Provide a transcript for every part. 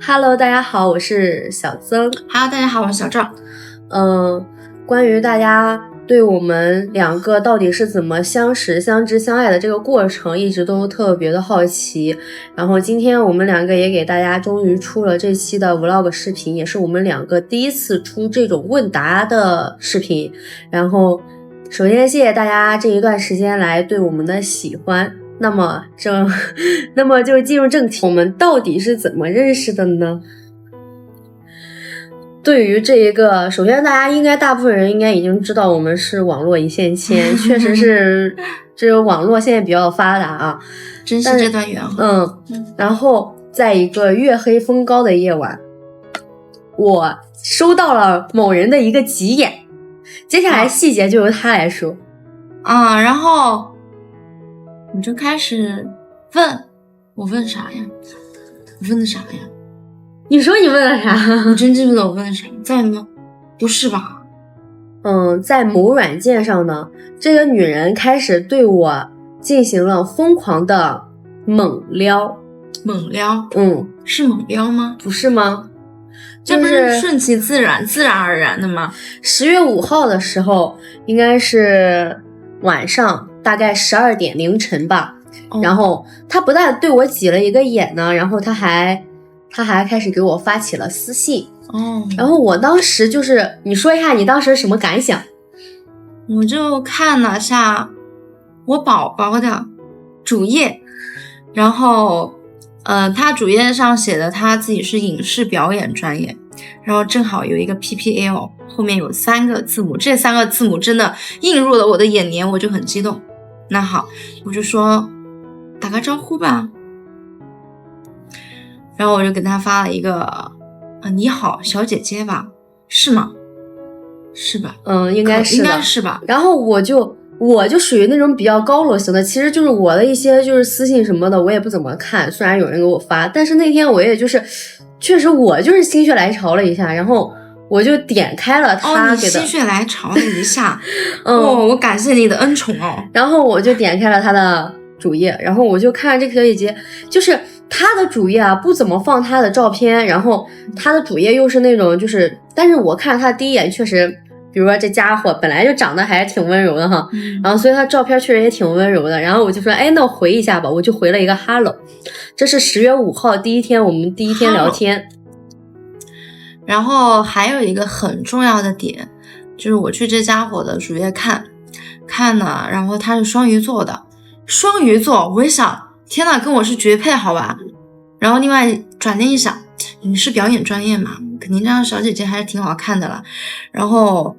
Hello， 大家好，我是小曾。Hello， 大家好，我是小赵。关于大家对我们两个到底是怎么相识、相知、相爱的这个过程，一直都特别的好奇。然后今天我们两个也给大家终于出了这期的 Vlog 视频，也是我们两个第一次出这种问答的视频。然后首先谢谢大家这一段时间来对我们的喜欢。那么就进入正题，我们到底是怎么认识的呢？对于这一个，首先大部分人应该已经知道我们是网络一线牵，确实是这个网络现在比较发达啊，珍惜这段缘分。然后在一个月黑风高的夜晚，我收到了某人的一个急眼，接下来细节就由他来说。然后你就开始问我问啥呀？我问的啥呀？你说你问了啥？我真记不得我问的啥，在吗？不是吧？在某软件上呢，这个女人开始对我进行了疯狂的猛撩。猛撩？是猛撩吗？不是吗？这不是顺其自然而然的吗？10月5号的时候，应该是晚上大概12点凌晨吧。然后他不但对我挤了一个眼呢，然后他还开始给我发起了私信。然后我当时就是你说一下你当时什么感想？我就看了下我宝宝的主页，然后他主页上写的他自己是影视表演专业，然后正好有一个 PPL 后面有3个字母，这3个字母真的映入了我的眼帘，我就很激动。那好，我就说打个招呼吧，然后我就给他发了一个你好小姐姐吧，是吗？是吧？应该是吧。然后我就属于那种比较高冷型的，其实就是我的一些就是私信什么的我也不怎么看，虽然有人给我发，但是那天我也就是确实我就是心血来潮了一下，然后我就点开了他给的。你心血来潮了一下我感谢你的恩宠然后我就点开了他的主页，然后我就看这个小姐姐，就是她的主页啊不怎么放她的照片，然后她的主页又是那种就是但是我看她第一眼确实比如说这家伙本来就长得还挺温柔的哈，然后所以她照片确实也挺温柔的，然后我就说那我回一下吧，我就回了一个 Hello。 这是10月5号第一天，我们第一天聊天。然后还有一个很重要的点，就是我去这家伙的主页看呢，然后他是双鱼座的，我一想天哪，跟我是绝配好吧。然后另外转念一想，你是表演专业嘛，肯定这样小姐姐还是挺好看的啦，然后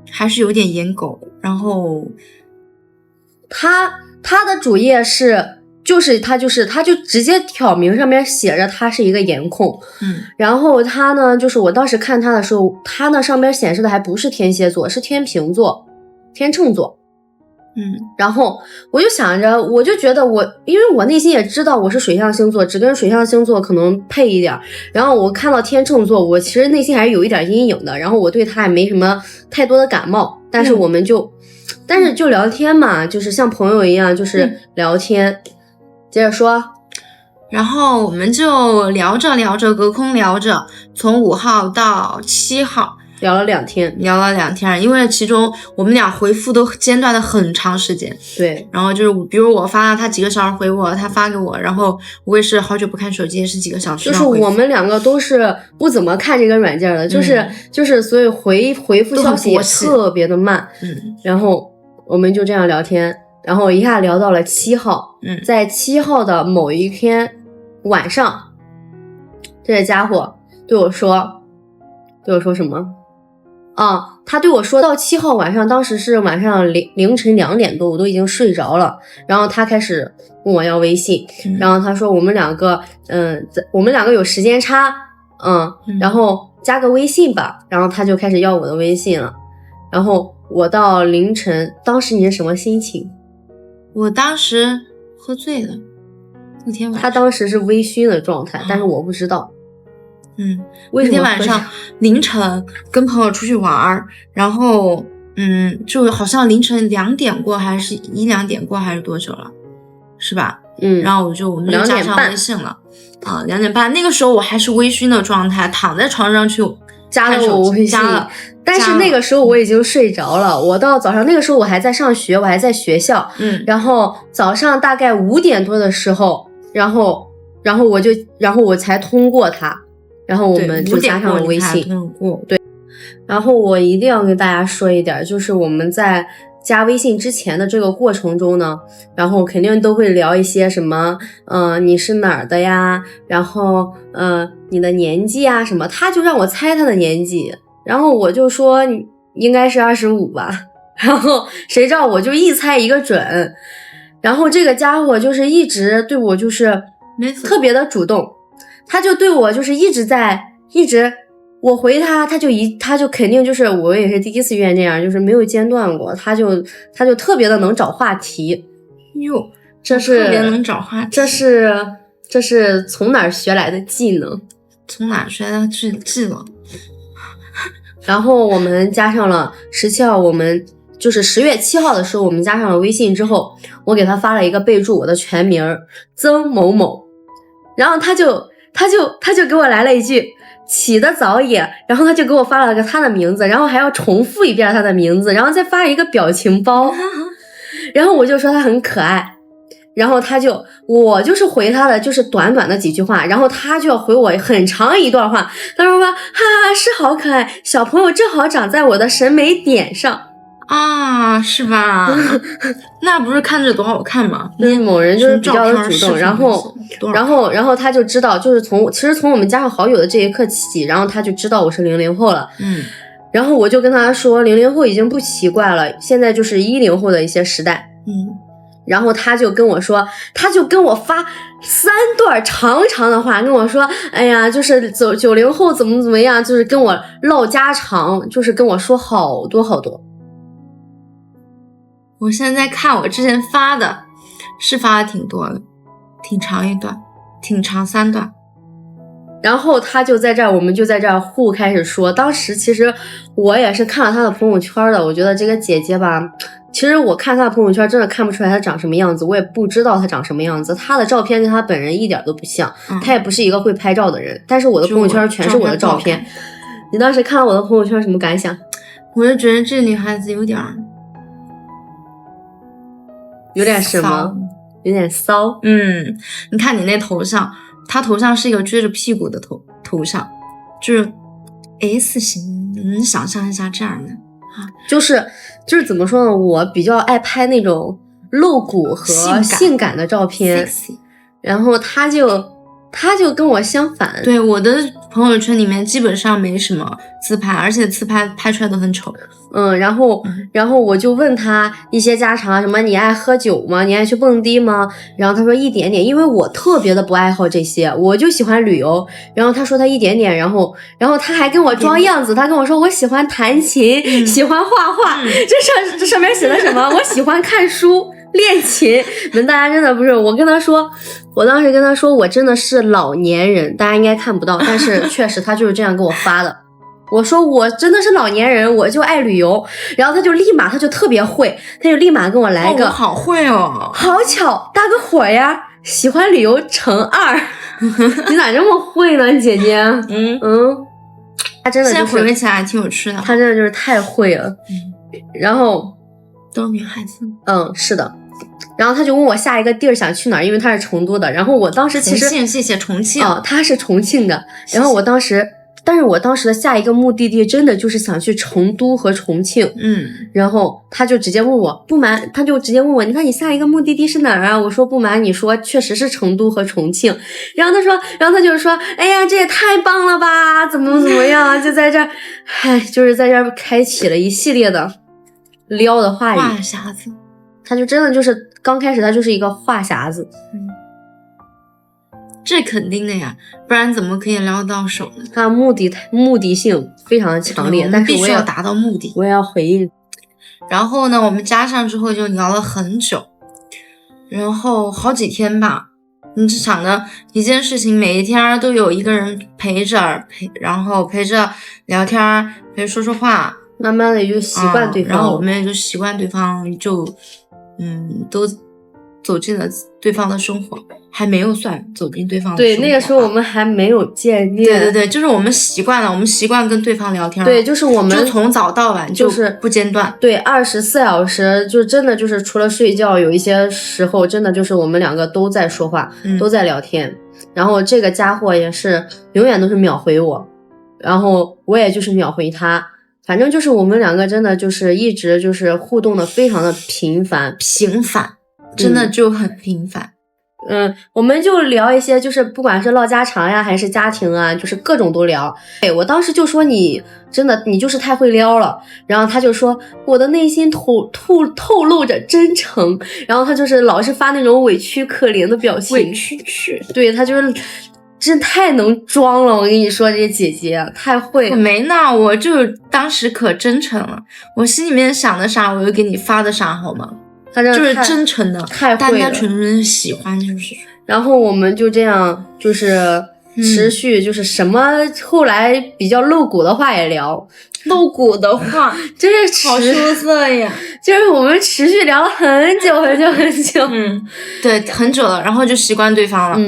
还是有点颜狗。然后他的主页他就直接挑明上面写着他是一个颜控。然后他呢就是我当时看他的时候，他那上面显示的还不是天蝎座，是天秤座。然后我就想着，我就觉得因为我内心也知道我是水象星座，只跟水象星座可能配一点，然后我看到天秤座，我其实内心还是有一点阴影的，然后我对他也没什么太多的感冒，但是但是就聊天嘛，就是像朋友一样，就是聊天。接着说。然后我们就聊着隔空聊着，从5号到7号聊了2天，因为其中我们俩回复都间断的很长时间。对，然后就是比如我发他几个小时回我，他发给我，然后我也是好久不看手机，也是几个小时。就是我们两个都是不怎么看这个软件的，就是所以回复消息也特别的慢。然后我们就这样聊天，然后一下聊到了7号。在7号的某一天晚上，这家伙对我说什么？他对我说到7号晚上，当时是晚上凌晨2点多，我都已经睡着了。然后他开始问我要微信，然后他说我们两个有时间差，然后加个微信吧。然后他就开始要我的微信了。然后我到凌晨，当时你是什么心情？我当时喝醉了，那天晚上他当时是微醺的状态，但是我不知道。那天晚上凌晨跟朋友出去玩，然后就好像凌晨2点过，还是1-2点过，还是多久了，是吧？然后我们就加上微信了。2点半，那个时候我还是微醺的状态，躺在床上去加了我微信，但是那个时候我已经睡着了。我到早上那个时候我还在上学，我还在学校，然后早上大概5点多的时候，然后我才通过他，然后我们就加上了微信。对，然后我一定要跟大家说一点，就是我们在加微信之前的这个过程中呢，然后肯定都会聊一些什么，你是哪儿的呀？然后你的年纪啊什么，他就让我猜他的年纪，然后我就说应该是25吧，然后谁知道我就一猜一个准，然后这个家伙就是一直对我就是特别的主动，他就对我就是一直我回他就肯定就是我也是第一次遇见这样，就是没有间断过，他就特别的能找话题。哟，这是特别能找话题，这是从哪儿学来的技能？从哪儿学来的技能？然后我们加上了17号，我们就是10月7号的时候，我们加上了微信之后，我给他发了一个备注，我的全名曾某某，然后他就给我来了一句起得早也，然后他就给我发了个他的名字，然后还要重复一遍他的名字，然后再发一个表情包，然后我就说他很可爱，然后我就是回他的就是短短的几句话，然后他就要回我很长一段话，他说哈哈是好可爱，小朋友正好长在我的审美点上啊，是吧？那不是看着多好看吗？那某人就是比较的主动，然后他就知道，就是其实从我们加上好友的这一刻起，然后他就知道我是00后了，然后我就跟他说00后已经不奇怪了，现在就是10后的一些时代，然后他就跟我说，他就跟我发3段长长的话，跟我说，哎呀，就是90后怎么样，就是跟我唠家常，就是跟我说好多好多。我现在看我之前发的，是发的挺多的，挺长一段，挺长3段。然后他就在这儿，我们就在这儿互开始说。当时其实我也是看了他的朋友圈的，我觉得这个姐姐吧，其实我看她的朋友圈真的看不出来她长什么样子，我也不知道她长什么样子，她的照片跟她本人一点都不像，她也不是一个会拍照的人，但是我的朋友圈全是我的照片。你当时看到我的朋友圈什么感想？我就觉得这女孩子有点什么？有点骚。你看你那头像，她头像是一个撅着屁股的头像，就是 S 型，能想象一下这样的啊？就是怎么说呢？我比较爱拍那种露骨和性感的照片，然后他就跟我相反。对，我的朋友圈里面基本上没什么自拍，而且自拍拍出来都很丑。然后我就问他一些家常，什么你爱喝酒吗？你爱去蹦迪吗？然后他说一点点，因为我特别的不爱好这些，我就喜欢旅游。然后他说他一点点，然后他还跟我装样子，他跟我说我喜欢弹琴，喜欢画画。这上面写的什么？我喜欢看书。练琴，大家真的不是，我当时跟他说我真的是老年人，大家应该看不到，但是确实他就是这样给我发的。我说我真的是老年人，我就爱旅游，然后他就特别会，他就立马跟我来个，好会哦，好巧，搭个伙呀，喜欢旅游乘2，你咋这么会呢，姐姐？他真的现在回味起来还挺有趣的，他真的就是太会了。然后都是女孩子，是的。然后他就问我下一个地儿想去哪儿，因为他是成都的。然后我当时其实谢谢重庆他是重庆的。然后我当时的下一个目的地真的就是想去成都和重庆。然后他就直接问我，你看你下一个目的地是哪儿啊？我说不瞒你说，确实是成都和重庆。然后他就是说，哎呀，这也太棒了吧，怎么样？就在这儿，就是在这儿开启了一系列的撩的话语。话匣子。他就真的就是刚开始他就是一个话匣子，这肯定的呀，不然怎么可以撩到手呢？他目的性非常的强烈，但是必须要达到目的，我也要回应。然后呢，我们加上之后就聊了很久，然后好几天吧。你只想着一件事情，每一天都有一个人然后陪着聊天，陪着说话，慢慢的就习惯对方，然后我们也就习惯对方，就走进了对方的生活，还没有算走进对方的生活。对，那个时候我们还没有见面。对对对，就是我们习惯了，我们习惯跟对方聊天。对，就是我们就从早到晚就是不间断。对，24小时，就真的就是除了睡觉，有一些时候真的就是我们两个都在说话，都在聊天。然后这个家伙也是永远都是秒回我，然后我也就是秒回他。反正就是我们两个真的就是一直就是互动的非常的频繁，真的就很频繁。我们就聊一些就是不管是唠家常呀还是家庭啊，就是各种都聊。我当时就说你真的你就是太会撩了，然后他就说我的内心透露着真诚，然后他就是老是发那种委屈可怜的表情，委屈，对，他就是真太能装了，我跟你说，这姐姐太会了。没呢，我就当时可真诚了，我心里面想的啥我就给你发的啥，好吗？他就是真诚的，太会了，单单纯纯喜欢就是。然后我们就这样就是持续就是什么后来比较露骨的话也聊。露骨的话真是好羞涩呀，就是我们持续聊了很久很久很久。对，很久了，然后就习惯对方了。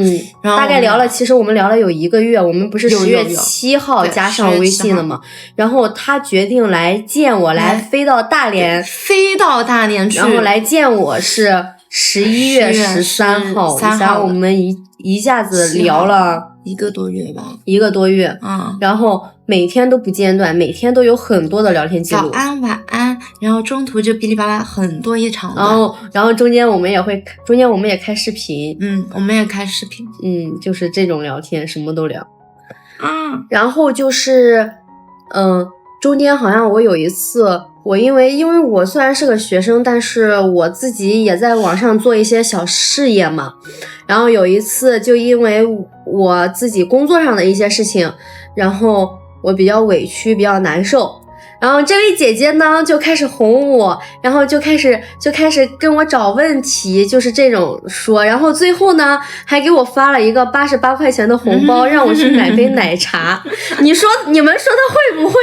然后大概聊了，其实我们聊了有1个月，我们不是10月7号加上微信了吗？然后他决定来见我，来飞到大连去，然后来见我是11月13号。3号我们一下子聊了1个多月吧，1个多月。然后每天都不间断，每天都有很多的聊天记录，早安晚安，然后中途就哔哩吧啦很多一长段，然后中间我们也开视频，我们也开视频，就是这种聊天什么都聊。然后就是中间好像我有一次我因为我虽然是个学生，但是我自己也在网上做一些小事业嘛，然后有一次就因为我自己工作上的一些事情，然后我比较委屈比较难受，然后这位姐姐呢就开始哄我，然后就开始跟我找问题，就是这种说，然后最后呢还给我发了一个88块钱的红包，让我去买杯奶茶。你说你们说她会不会？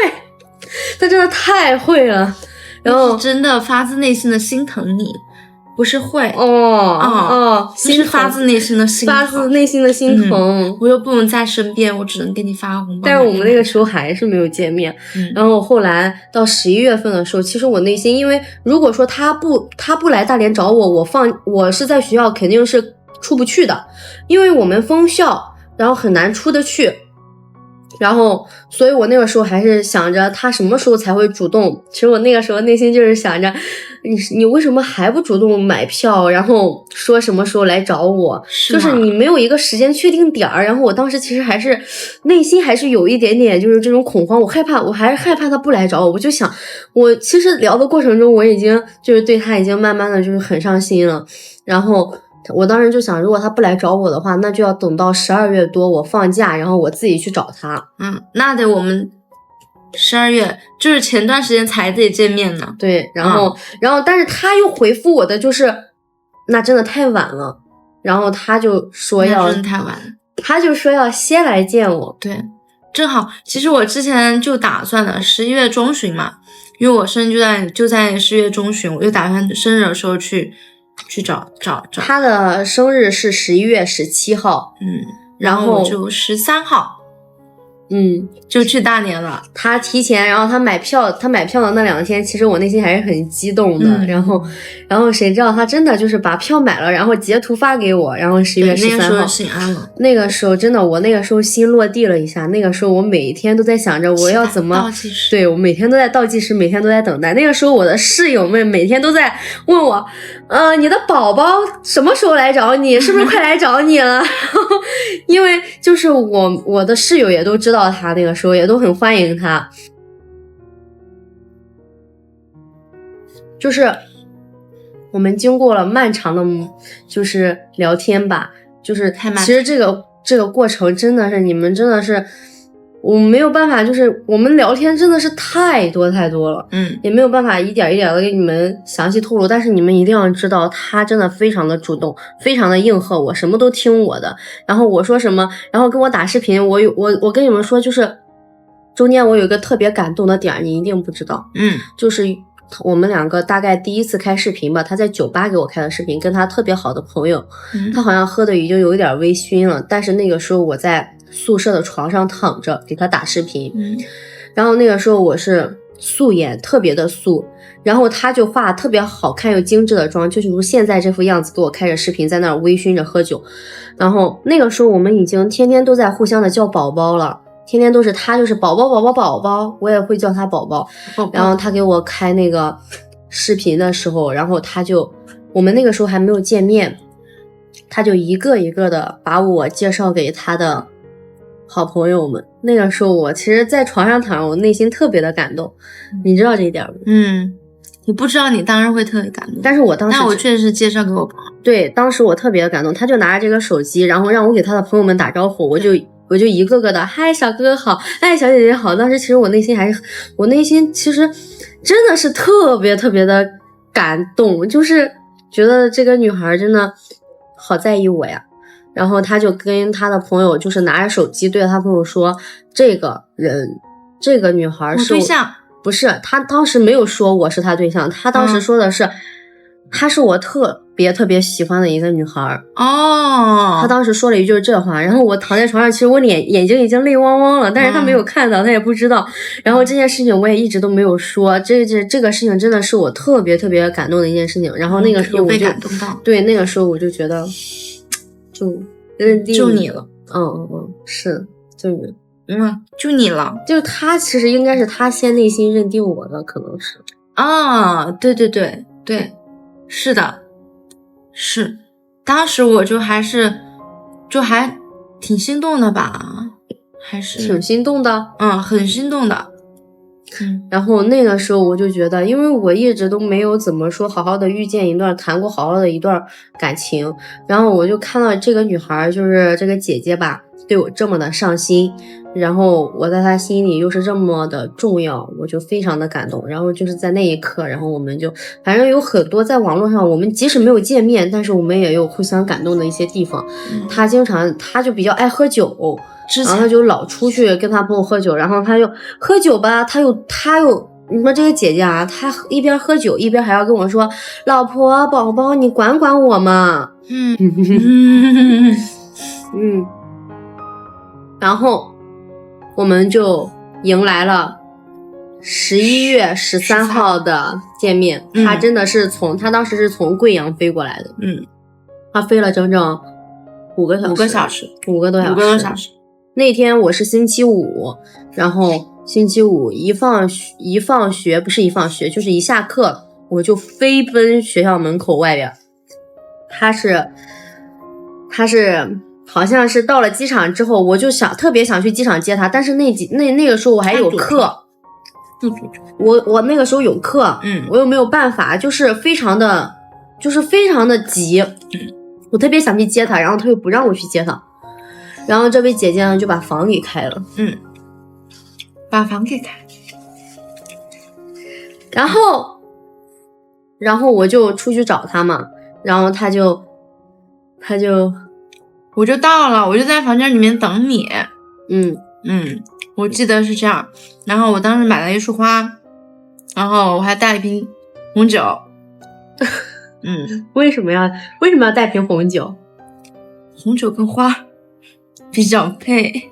她真的太会了，然后真的发自内心的心疼你，不是会是发自内心的心疼，发自内心的心疼。我又不能在身边，我只能给你发个红包。但是我们那个时候还是没有见面。然后后来到11月份的时候，其实我内心，因为如果说他不来大连找我，我是在学校肯定是出不去的，因为我们封校，然后很难出得去。然后所以我那个时候还是想着他什么时候才会主动，其实我那个时候内心就是想着你为什么还不主动买票，然后说什么时候来找我，就是你没有一个时间确定点儿。然后我当时其实还是内心还是有一点点就是这种恐慌，我还是害怕他不来找我。我就想我其实聊的过程中我已经就是对他已经慢慢的就是很上心了，然后我当时就想如果他不来找我的话，那就要等到12月多我放假，然后我自己去找他。那得我们12月就是前段时间才得见面呢。对，然后但是他又回复我的就是那真的太晚了，然后他就说要真的太晚了，他就说要先来见我。对，正好其实我之前就打算了11月中旬嘛，因为我生日就在11月中旬，我就打算生日的时候去找他的生日是11月17号，然后就13号，就去大连了。他提前，然后他买票的那2天，其实我内心还是很激动的。然后谁知道他真的就是把票买了，然后截图发给我，然后11月13号，那个时候心安了。那个时候真的，我那个时候心落地了一下。那个时候我每天都在想着我要怎么倒计时，对，我每天都在倒计时，每天都在等待。那个时候我的室友们每天都在问我，你的宝宝什么时候来找你？是不是快来找你了？因为就是我的室友也都知道他那个时候也都很欢迎他，就是我们经过了漫长的就是聊天吧，就是其实这个过程真的是你们真的是我没有办法，就是我们聊天真的是太多了，也没有办法一点一点的给你们详细透露，但是你们一定要知道他真的非常的主动，非常的应和我，什么都听我的，然后我说什么，然后跟我打视频，我跟你们说，就是中间我有一个特别感动的点，你一定不知道，就是我们两个大概第一次开视频吧，他在酒吧给我开的视频，跟他特别好的朋友，他好像喝的已经有一点微醺了，但是那个时候我在宿舍的床上躺着给他打视频，然后那个时候我是素颜，特别的素，然后他就化特别好看又精致的妆，就是如现在这副样子给我开着视频在那儿微醺着喝酒，然后那个时候我们已经天天都在互相的叫宝宝了，天天都是他就是宝宝宝宝宝宝，我也会叫他宝宝，然后他给我开那个视频的时候，然后我们那个时候还没有见面，他就一个一个的把我介绍给他的好朋友们。那个时候我其实在床上躺着，我内心特别的感动，你知道这一点吗？你不知道你当时会特别感动，但是我当时，但我确实是介绍给我朋友。对，当时我特别的感动，他就拿着这个手机，然后让我给他的朋友们打招呼，我就一个个的，嗨，小哥哥好，哎，小姐姐好。当时其实我内心其实真的是特别特别的感动，就是觉得这个女孩真的好在意我呀。然后他就跟他的朋友就是拿着手机对着他朋友说，这个女孩是我对象。不是，他当时没有说我是他对象，他当时说的是，她是我特别特别喜欢的一个女孩。他当时说了一句这话，然后我躺在床上，其实我眼睛已经泪汪汪了，但是他没有看到，他也不知道。然后这件事情我也一直都没有说，这个事情真的是我特别特别感动的一件事情。然后那个时候我就被感动到，对，那个时候我就觉得就认定就你了。是就你。就你了，就他其实应该是他先内心认定我的，可能是对对对对，是的，是，当时我就还挺心动的吧，还是挺心动的，很心动的，然后那个时候我就觉得，因为我一直都没有怎么说好好的遇见谈过好好的一段感情，然后我就看到这个女孩，就是这个姐姐吧，对我这么的上心，然后我在她心里又是这么的重要，我就非常的感动。然后就是在那一刻，然后我们就反正有很多在网络上，我们即使没有见面，但是我们也有互相感动的一些地方。她就比较爱喝酒，然后他就老出去跟他朋友喝酒，然后他又喝酒吧，他又你说这个姐姐啊，她一边喝酒一边还要跟我说，老婆宝宝你管管我嘛。然后我们就迎来了11月13号的见面。他真的是他当时是从贵阳飞过来的。他飞了整整5个小时，5个多小时。那天我是星期五，然后星期五一放学，不是一放学，就是一下课，我就飞奔学校门口外边。他是好像是到了机场之后，我就特别想去机场接他，但是那个时候我还有课，我那个时候有课，我又没有办法，就是非常的急，我特别想去接他，然后他又不让我去接他。然后这位姐姐呢就把房给开了，把房给开，然后我就出去找他嘛，然后我就到了，我就在房间里面等你，我记得是这样。然后我当时买了一束花，然后我还带了一瓶红酒，为什么要带瓶红酒？红酒跟花比较配。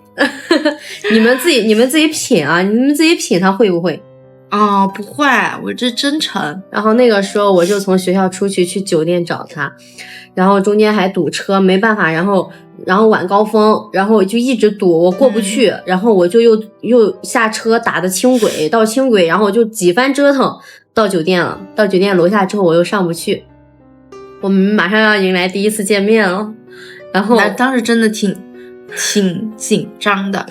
你们自己品啊，你们自己品它会不会？不会，我这真诚。然后那个时候我就从学校出去酒店找他，然后中间还堵车，没办法，然后晚高峰，然后就一直堵，我过不去，然后我就又下车打的轻轨，到轻轨，然后就几番折腾到酒店了。到酒店楼下之后我又上不去，我们马上要迎来第一次见面了。然后当时真的挺紧张的，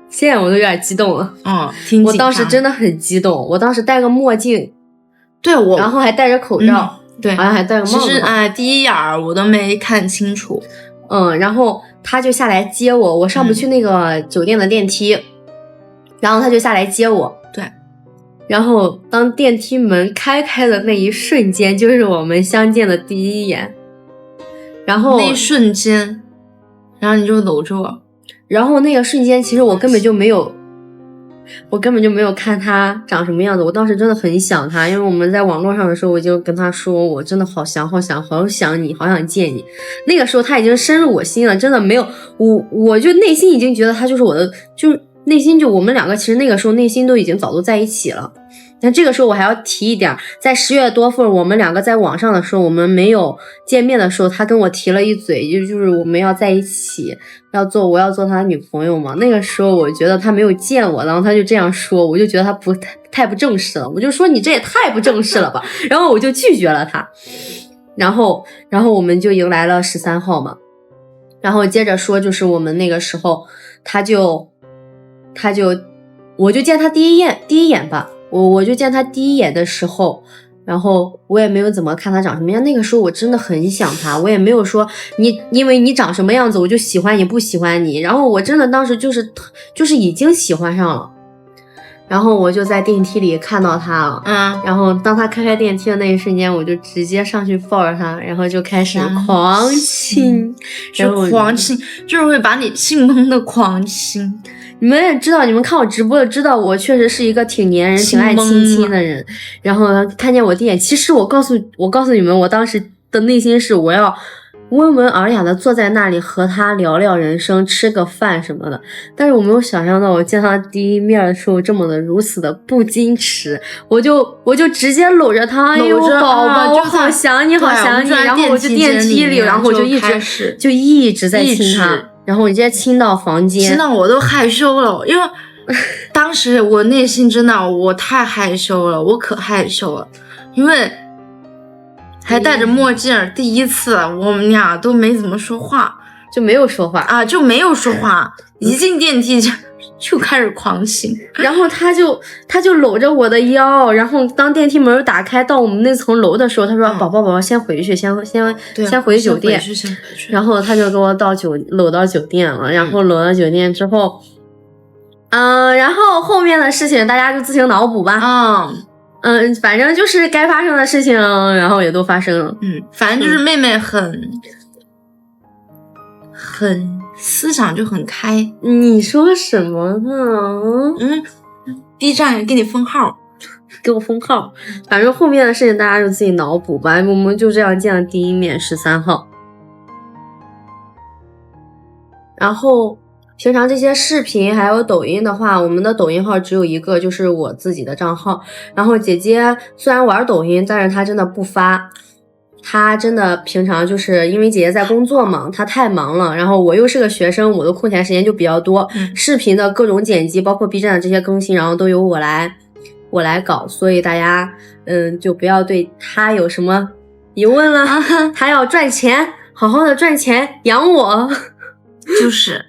现在我都有点激动了。挺紧张。我当时真的很激动，我当时戴个墨镜，对，然后还戴着口罩，对，好像还戴个帽子。其实第一眼我都没看清楚。然后他就下来接我，我上不去那个酒店的电梯，然后他就下来接我。对，然后当电梯门开的那一瞬间，就是我们相见的第一眼。然后那一瞬间，然后你就搂着我，然后那个瞬间其实我根本就没有我根本就没有看他长什么样子。我当时真的很想他，因为我们在网络上的时候，我就跟他说，我真的好想你，好想见你。那个时候他已经深入我心了，真的没有我就内心已经觉得他就是我的，就内心就我们两个其实那个时候内心都已经早都在一起了。但这个时候我还要提一点，在10月多份我们两个在网上的时候，我们没有见面的时候，他跟我提了一嘴，就是我们要在一起，我要做他的女朋友嘛。那个时候我觉得他没有见我，然后他就这样说，我就觉得他太不正式了，我就说你这也太不正式了吧，然后我就拒绝了他。然后我们就迎来了13号嘛，然后接着说就是我们那个时候我就见他第一眼吧。我就见他第一眼的时候，然后我也没有怎么看他长什么样。那个时候我真的很想他，我也没有说因为你长什么样子我就喜欢你不喜欢你。然后我真的当时就是已经喜欢上了。然后我就在电梯里看到他了，然后当他开电梯的那一瞬间，我就直接上去抱着他，然后就开始狂亲，然后狂亲，就是会把你亲懵的狂亲。你们也知道，你们看我直播的知道，我确实是一个挺粘人、挺爱亲的人。然后看见我第一眼，其实我告诉你们，我当时的内心是我要温文尔雅的坐在那里和他聊聊人生，吃个饭什么的。但是我没有想象到，我见他第一面的时候这么的如此的不矜持，我就直接搂着他，哎呦宝宝，我好想你，好想你。然后我就电梯里，然后我就一直在亲他。然后我直接亲到房间，亲到我都害羞了，因为当时我内心真的我太害羞了，我可害羞了，因为还戴着墨镜，第一次我们俩都没怎么说话，就没有说话啊，就没有说话，一进电梯就开始狂亲，然后他就搂着我的腰，然后当电梯门打开到我们那层楼的时候，他说：“宝宝，先回去，先回酒店。”然后他就给我搂到酒店了，然后搂到酒店之后，然后后面的事情大家就自行脑补吧。反正就是该发生的事情，然后也都发生了。反正就是妹妹很思想就很开。你说什么呢？B 站也给你封号，给我封号。反正后面的事情大家就自己脑补吧。我们就这样见了第一面，13号。然后平常这些视频还有抖音的话，我们的抖音号只有一个，就是我自己的账号。然后姐姐虽然玩抖音，但是她真的不发。她真的平常就是因为姐姐在工作嘛，她太忙了，然后我又是个学生，我的空闲时间就比较多，视频的各种剪辑包括 B 站的这些更新，然后都由我来搞，所以大家就不要对她有什么疑问了。她要赚钱，好好的赚钱养我。就是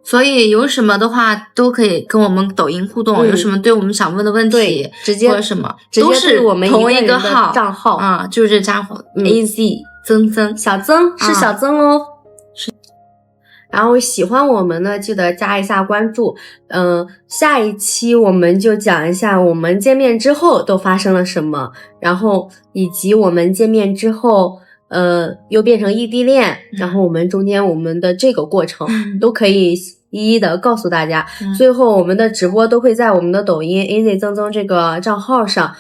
所以有什么的话都可以跟我们抖音互动，有什么对我们想问的问题，直接或者什么都是我们同一个账号啊，就是这家伙AZ 曾小曾是小曾哦。然后喜欢我们呢，记得加一下关注。下一期我们就讲一下我们见面之后都发生了什么，然后以及我们见面之后又变成异地恋，然后我们中间我们的这个过程都可以一一的告诉大家。最后我们的直播都会在我们的抖音 AZ 曾这个账号上，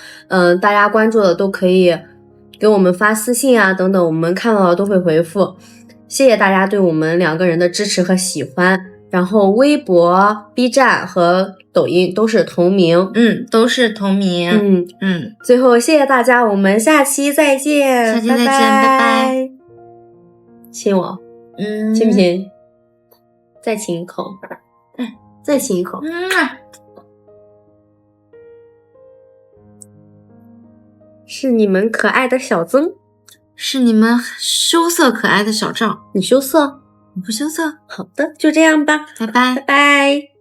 大家关注的都可以给我们发私信啊等等，我们看到的都会回复。谢谢大家对我们2个人的支持和喜欢。然后微博、B 站和抖音都是同名，都是同名。最后谢谢大家，我们下期再见，拜拜。亲我，亲不亲？再亲一口，再亲一口。是你们可爱的小曾，是你们羞涩可爱的小赵。你羞涩？我不羞涩。好的，就这样吧，拜拜，拜拜。